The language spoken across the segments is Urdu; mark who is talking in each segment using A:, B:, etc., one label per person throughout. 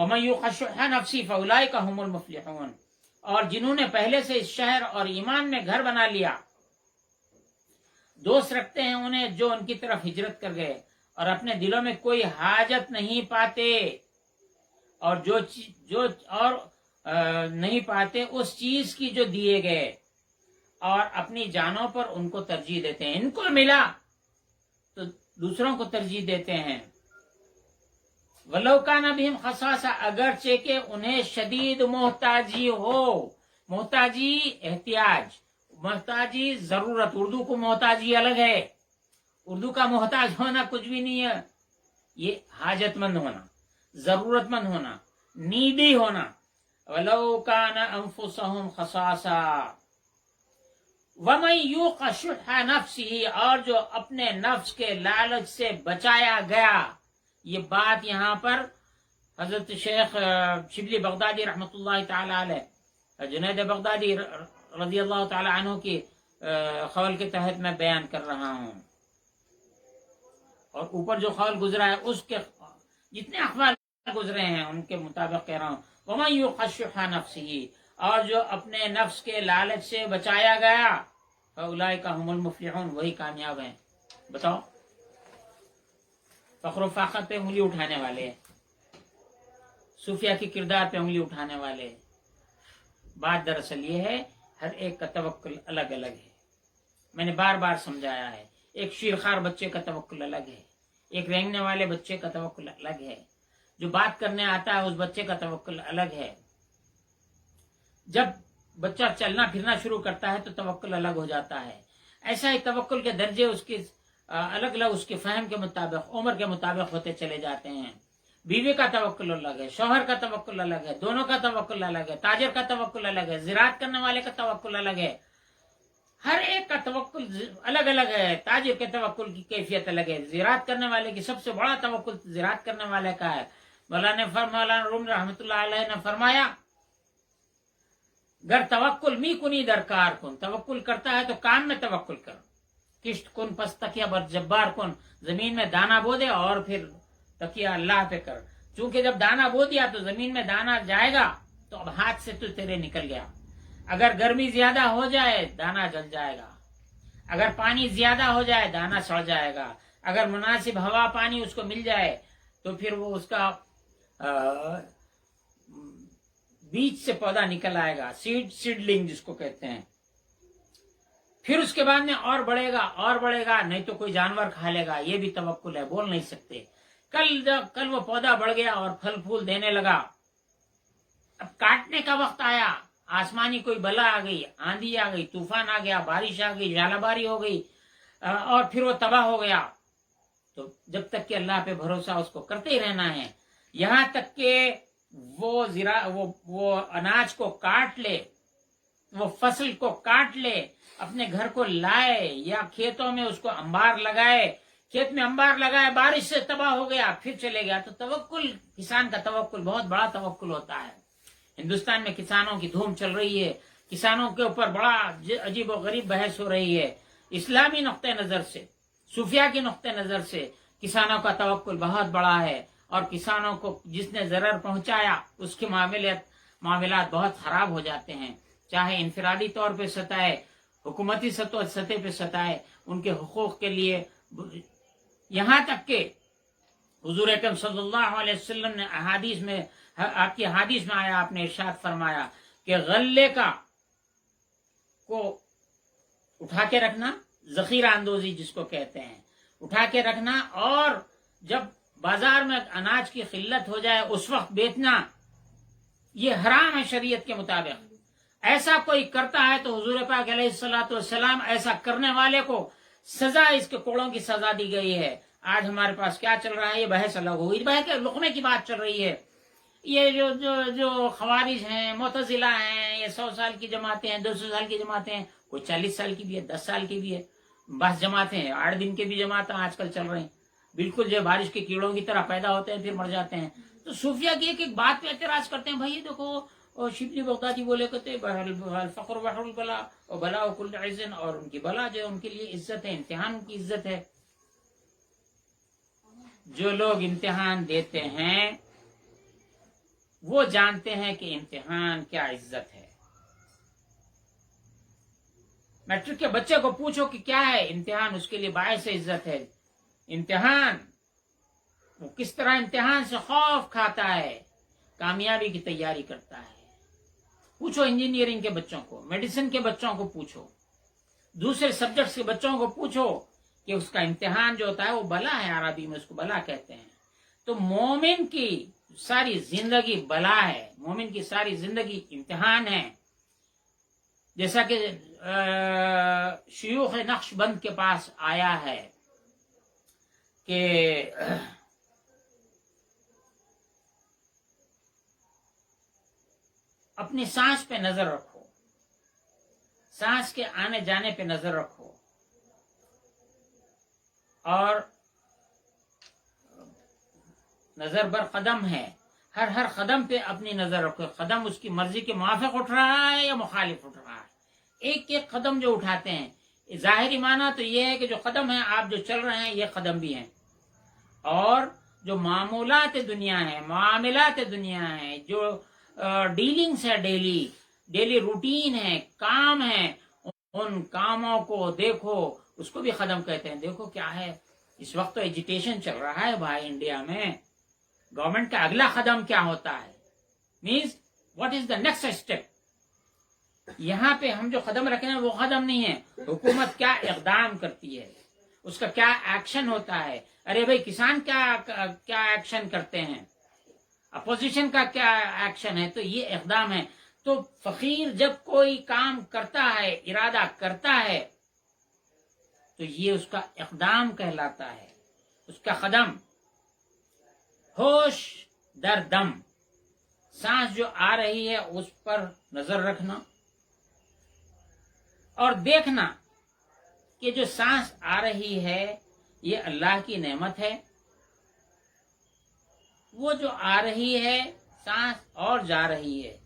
A: وَمَن يُوقَ شُحَّ نَفْسِهِ فَأُولَٰئِكَ هُمُ الْمُفْلِحُونَ، اور جنہوں نے پہلے سے اس شہر اور ایمان میں گھر بنا لیا، دوست رکھتے ہیں انہیں جو ان کی طرف ہجرت کر گئے اور اپنے دلوں میں کوئی حاجت نہیں پاتے، اور نہیں پاتے اس چیز کی جو دیے گئے، اور اپنی جانوں پر ان کو ترجیح دیتے ہیں۔ ان کو ملا تو دوسروں کو ترجیح دیتے ہیں۔ وَلَوْ كَانَ بِهِمْ خَصَاصَةٌ، اگرچہ کہ انہیں شدید محتاجی ہو۔ محتاجی احتیاج، محتاجی ضرورت۔ اردو کو محتاجی الگ ہے، اردو کا محتاج ہونا کچھ بھی نہیں ہے، یہ حاجت مند ہونا، ضرورت مند ہونا، نیڈی ہونا۔ وَلَوْ كَانَ أَنفُسَهُمْ خَصَاصَةٌ وَمَن يُوقَ شُحَّ نَفْسِهِ، اور جو اپنے نفس کے لالچ سے بچایا گیا۔ یہ بات یہاں پر حضرت شیخ شبلی بغدادی رحمۃ اللہ تعالی علیہ، جنید بغدادی رضی اللہ تعالی عنہ کی قول کے تحت میں بیان کر رہا ہوں، اور اوپر جو قول گزرا ہے اس کے جتنے اقوال گزرے ہیں ان کے مطابق کہہ رہا ہوں۔ وَمَن يُوقَ شُحَّ نَفْسِهِ، اور جو اپنے نفس کے لالچ سے بچایا گیا، فَأُولَٰئِکَ هُمُ الْمُفْلِحُونَ، وہی کامیاب ہیں۔ بتاؤ، فخر و فاخر پہ انگلی اٹھانے والے، صوفیہ کی کردار پہ انگلی اٹھانے والے۔ بات دراصل یہ ہے، ہر ایک کا توکل الگ الگ ہے۔ میں نے بار بار سمجھایا ہے، ایک شیرخوار بچے کا توکل الگ ہے، ایک رینگنے والے بچے کا توکل الگ ہے، جو بات کرنے آتا ہے اس بچے کا توکل الگ ہے۔ جب بچہ چلنا پھرنا شروع کرتا ہے تو توکل الگ ہو جاتا ہے۔ ایسا ہی توکل کے درجے اس کی الگ الگ اس کے فہم کے مطابق، عمر کے مطابق ہوتے چلے جاتے ہیں۔ بیوی کا توکل الگ ہے، شوہر کا توکل الگ ہے، دونوں کا توکل الگ ہے، تاجر کا توکل الگ ہے، زراعت کرنے والے کا توکل الگ ہے۔ ہر ایک کا توکل الگ الگ ہے۔ تاجر کے توکل کی کیفیت الگ ہے، زراعت کرنے والے کی سب سے بڑا توکل زراعت کرنے والے کا ہے۔ مولانا روم رحمۃ اللہ علیہ نے فرمایا، گر توکل می کنی درکار کن، توکل کرتا ہے تو کام میں توکل کر، کشت کن پس تکیہ بر جبار کن، زمین میں دانا بو دے اور پھر تکیہ اللہ پہ کر۔ چونکہ جب دانا بو دیا تو زمین میں دانا جائے گا تو اب ہاتھ سے تو تیرے نکل گیا۔ اگر گرمی زیادہ ہو جائے دانا جل جائے گا، اگر پانی زیادہ ہو جائے دانا سڑ جائے گا، اگر مناسب ہوا پانی اس کو مل جائے تو پھر وہ اس کا بیج سے پودا نکل آئے گا، سیڈلنگ جس کو کہتے ہیں۔ پھر اس کے بعد میں اور بڑھے گا اور بڑھے گا، نہیں تو کوئی جانور کھا لے گا۔ یہ بھی توکل ہے، بول نہیں سکتے۔ کل وہ پودا بڑھ گیا اور پھل پھول دینے لگا، اب کاٹنے کا وقت آیا، آسمانی کوئی بلا آ گئی، آندھی آ گئی، طوفان آ گیا، بارش آ گئی، ژالہ باری ہو گئی، اور پھر وہ تباہ ہو گیا۔ تو جب تک کہ اللہ پہ بھروسہ اس کو کرتے ہی رہنا ہے، یہاں تک کہ وہ اناج کو کاٹ لے، وہ فصل کو کاٹ لے، اپنے گھر کو لائے یا کھیتوں میں اس کو انبار لگائے، کھیت میں انبار لگائے، بارش سے تباہ ہو گیا پھر چلے گیا۔ تو توکل، کسان کا توکل بہت بڑا توکل ہوتا ہے۔ ہندوستان میں کسانوں کی دھوم چل رہی ہے، کسانوں کے اوپر بڑا عجیب و غریب بحث ہو رہی ہے۔ اسلامی نقطۂ نظر سے، صوفیہ کے نقطۂ نظر سے کسانوں کا توکل بہت بڑا ہے، اور کسانوں کو جس نے ضرر پہنچایا اس کے معاملات بہت خراب ہو جاتے ہیں، چاہے انفرادی طور پہ ستائے، حکومتی سطح پہ ستائے، ان کے حقوق کے لیے، یہاں تک کہ حضور اکرم صلی اللہ علیہ وسلم نے احادیث میں، آپ کی حدیث میں آیا، آپ نے ارشاد فرمایا کہ غلے کو اٹھا کے رکھنا، ذخیرہ اندوزی جس کو کہتے ہیں، اٹھا کے رکھنا، اور جب بازار میں اناج کی قلت ہو جائے اس وقت بیچنا، یہ حرام ہے شریعت کے مطابق۔ ایسا کوئی کرتا ہے تو حضور پاک علیہ الصلوۃ والسلام ایسا کرنے والے کو سزا، اس کے کوڑوں کی سزا دی گئی ہے۔ آج ہمارے پاس کیا چل رہا ہے، یہ بحث الگ ہوئی، بحث کے لقمے کی بات چل رہی ہے۔ یہ جو خوارج ہیں، معتزلہ ہیں، یہ 100 سال کی جماعتیں ہیں، 200 سال کی جماعتیں ہیں، کوئی 40 سال کی بھی ہے، 10 سال کی بھی ہے، بس جماعتیں ہیں، 8 دن کے بھی جماعتیں آج کل چل رہے ہیں، بالکل جو بارش کے کیڑوں کی طرح پیدا ہوتے ہیں پھر مر جاتے ہیں۔ تو صوفیہ کی ایک بات پہ اعتراض کرتے ہیں، بھائی دیکھو شبلی بغدادی بولے کرتے الفقر بحر البلا و بلا کل عز، اور ان کی بلا جو ان کے لیے عزت ہے، امتحان کی عزت ہے۔ جو لوگ امتحان دیتے ہیں وہ جانتے ہیں کہ امتحان کیا عزت ہے. میٹرک کے بچے کو پوچھو کہ کیا ہے امتحان، اس کے لیے باعث عزت ہے. امتحان، وہ کس طرح امتحان سے خوف کھاتا ہے، کامیابی کی تیاری کرتا ہے. پوچھو انجینئرنگ کے بچوں کو، میڈیسن کے بچوں کو پوچھو، دوسرے سبجیکٹس کے بچوں کو پوچھو کہ اس کا امتحان جو ہوتا ہے وہ بلا ہے، عربی میں اس کو بلا کہتے ہیں. تو مومن کی ساری زندگی بلا ہے، مومن کی ساری زندگی امتحان ہے. جیسا کہ شیوخ نقش بند کے پاس آیا ہے کہ اپنی سانس پہ نظر رکھو، سانس کے آنے جانے پہ نظر رکھو، اور نظر بر قدم ہے، ہر قدم پہ اپنی نظر رکھو. قدم اس کی مرضی کے موافق اٹھ رہا ہے یا مخالف اٹھ رہا ہے. ایک ایک قدم جو اٹھاتے ہیں، ظاہری معنی تو یہ ہے کہ جو قدم ہیں آپ جو چل رہے ہیں یہ قدم بھی ہیں، اور جو معمولات دنیا ہیں، معاملات دنیا ہیں، جو ڈیلنگس ہے، ڈیلی روٹین ہے، کام ہے، ان کاموں کو دیکھو، اس کو بھی قدم کہتے ہیں. دیکھو کیا ہے، اس وقت تو ایجیٹیشن چل رہا ہے بھائی انڈیا میں. گورنمنٹ کا اگلا قدم کیا ہوتا ہے، means what is the next step. یہاں پہ ہم جو قدم رکھے ہیں وہ قدم نہیں ہے. حکومت کیا اقدام کرتی ہے، اس کا کیا ایکشن ہوتا ہے. ارے بھائی کسان کیا ایکشن کرتے ہیں، اپوزیشن کا کیا ایکشن ہے. تو یہ اقدام ہے. تو فقیر جب کوئی کام کرتا ہے، ارادہ کرتا ہے، تو یہ اس کا اقدام کہلاتا ہے، اس کا قدم. ہوش در دم، سانس جو آ رہی ہے اس پر نظر رکھنا اور دیکھنا کہ جو سانس آ رہی ہے یہ اللہ کی نعمت ہے. وہ جو آ رہی ہے سانس اور جا رہی ہے،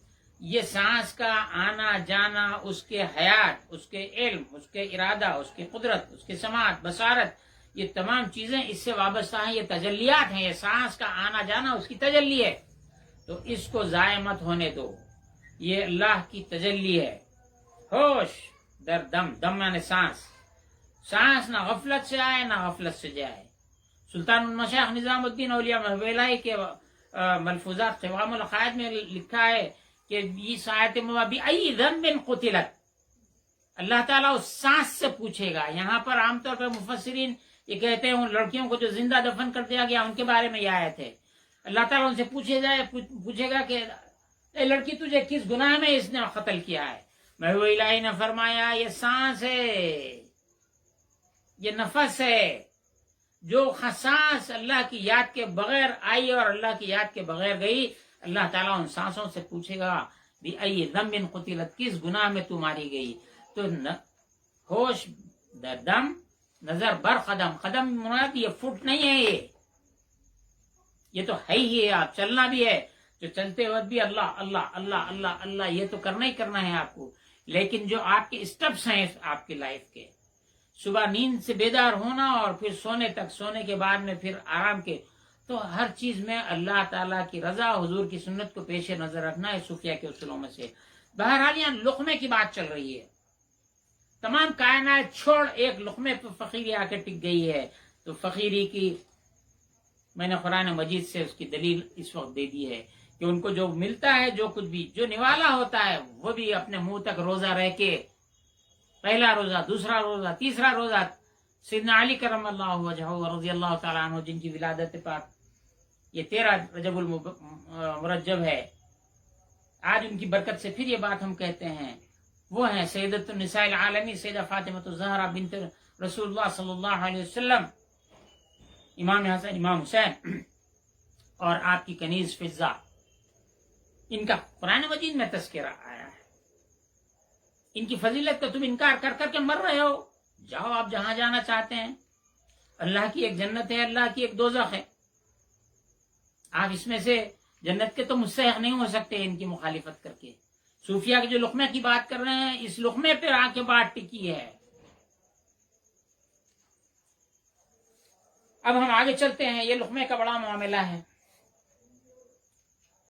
A: یہ سانس کا آنا جانا اس کے حیات، اس کے علم، اس کے ارادہ، اس کی قدرت، اس کی سماعت، بصارت، یہ تمام چیزیں اس سے وابستہ ہیں. یہ تجلیات ہیں. یہ سانس کا آنا جانا اس کی تجلی ہے. تو اس کو ضائع مت ہونے دو، یہ اللہ کی تجلی ہے. ہوش در دم، دم یعنی سانس. سانس نہ غفلت سے آئے نہ غفلت سے جائے. سلطان المشائخ نظام الدین اولیاء محویلائی کے ملفوظات قوام العقائد میں لکھا ہے کہ اس آیت مبارکہ بِأَيِّ ذَنبٍ قُتِلَتْ، اللہ تعالیٰ اس سانس سے پوچھے گا. یہاں پر عام طور پر مفسرین یہ کہتے ہیں ان لڑکیوں کو جو زندہ دفن کر دیا گیا ان کے بارے میں یہ آیت ہے. اللہ تعالیٰ ان سے پوچھے گا کہ اے لڑکی تجھے کس گناہ میں اس نے قتل کیا ہے. محو الہی نے فرمایا یہ سانس ہے، یہ نفس ہے. جو سانس اللہ کی یاد کے بغیر آئی اور اللہ کی یاد کے بغیر گئی، اللہ تعالیٰ ان سانسوں سے پوچھے گا بِأَيِّ ذَنبٍ قُتِلَتْ، کس گناہ میں تو ماری گئی. تو ہوش در دم، نظر بر قدم. قدم مراد یہ فٹ نہیں ہے، یہ تو ہے ہی ہے. آپ چلنا بھی ہے، جو چلتے وقت بھی اللہ اللہ اللہ اللہ اللہ یہ تو کرنا ہی کرنا ہے آپ کو. لیکن جو آپ کے اسٹیپس ہیں آپ کی لائف کے، صبح نیند سے بیدار ہونا اور پھر سونے تک، سونے کے بعد میں پھر آرام کے، تو ہر چیز میں اللہ تعالیٰ کی رضا، حضور کی سنت کو پیش نظر رکھنا ہے صوفیہ کے اصولوں میں سے. بہرحال یہاں لقمے کی بات چل رہی ہے. تمام کائنات چھوڑ ایک لقمے پہ فقیری آ کے ٹک گئی ہے. تو فقیری کی میں نے قرآن مجید سے اس کی دلیل اس وقت دے دی ہے کہ ان کو جو ملتا ہے، جو کچھ بھی جو نوالا ہوتا ہے، وہ بھی اپنے منہ تک روزہ رہ کے، پہلا روزہ، دوسرا روزہ، تیسرا روزہ. سیدنا علی کرم اللہ وجہہ رضی اللہ تعالیٰ عنہ جن کی ولادت پاک یہ 13 رجب المرجب ہے، آج ان کی برکت سے پھر یہ بات ہم کہتے ہیں. وہ ہیں سیدۃ النساء العالمی سیدہ فاطمۃ الزہرا بنت رسول اللہ صلی اللہ علیہ وسلم، امام حسن، امام حسین، اور آپ کی کنیز فضہ. ان کا قرآن مجید میں تذکرہ آیا ہے. ان کی فضیلت کا تم انکار کر کر کے مر رہے ہو. جاؤ آپ جہاں جانا چاہتے ہیں. اللہ کی ایک جنت ہے، اللہ کی ایک دوزخ ہے. آپ اس میں سے جنت کے تو مستحق نہیں ہو سکتے ان کی مخالفت کر کے. صوفیہ کے جو لقمے کی بات کر رہے ہیں، اس لقمے پہ آ کے بات ٹکی ہے. اب ہم آگے چلتے ہیں. یہ لقمے کا بڑا معاملہ ہے.